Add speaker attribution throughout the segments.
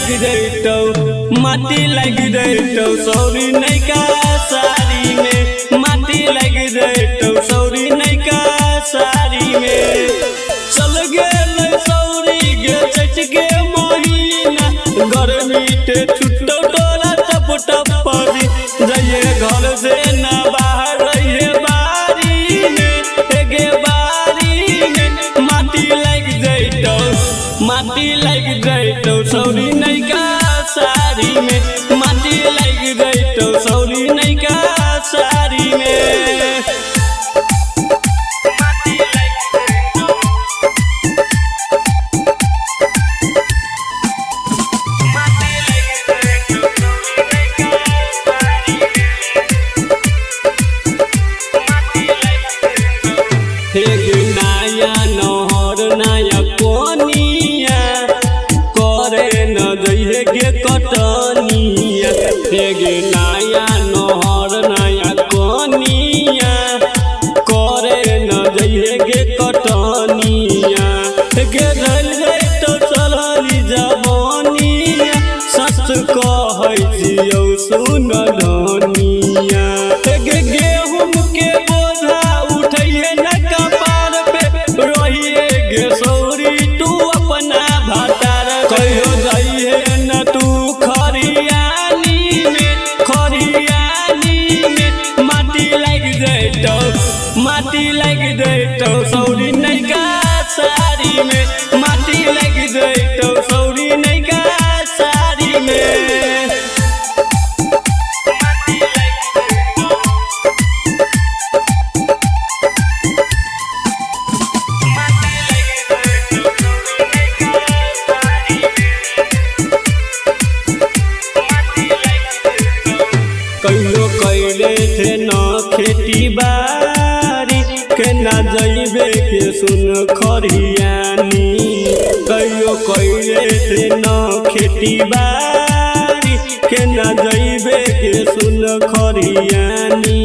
Speaker 1: लग जैतौ माटी लग जैतौ सौरी नैका साड़ी में माटी लग जैतौ सौरी नैका साड़ी में चल गेल सौरी गे चच के महीना गर्मी ते छुट्टो टोला टप टप पड़ी जाइए घर से ना बाहर रहिए बारी में गे बारी में माटी लग जैतौ सौरी नैका साड़ी में माटी लग जैतौ सौरी नैका साड़ी में नया नहर नया कोनिया करे न जइहे गे कटनिया गे नया नहर नया कोनिया करे न जइहे गे कटनिया गे धल जैतौ चलली जवानिया सच कहै छियौ सुन धनिया गे गेहूं के बोझा उठैहे न कपार पे रहिए गे सौरी तू अपना भातार कहियो जाइए न तू खरियानी में माटी लग जैतौ सौरी नैका साड़ी में माटी लग जैतौ सौरी नैका साड़ी में कहियो कैले थे न खेती बाड़ी के ना जइबे के सुन खरियानी कहियो कैले थे न खेती बाड़ी के ना जइबे के सुन खरियानी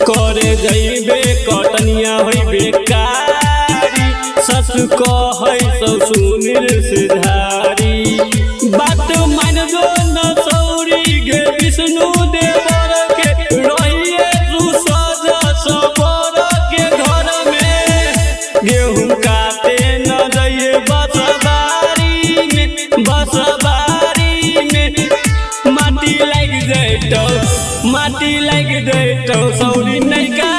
Speaker 1: करे जइबे कटनिया होइबे कारी सस कहै सौ सुनील से धारी बात मान जो न सौरी गे विष्णु देवर के रहिए तू सजा सबर के घर में गेहूं काटे न जाइए बसबारी में माटी लग जैतौ सौरी नैका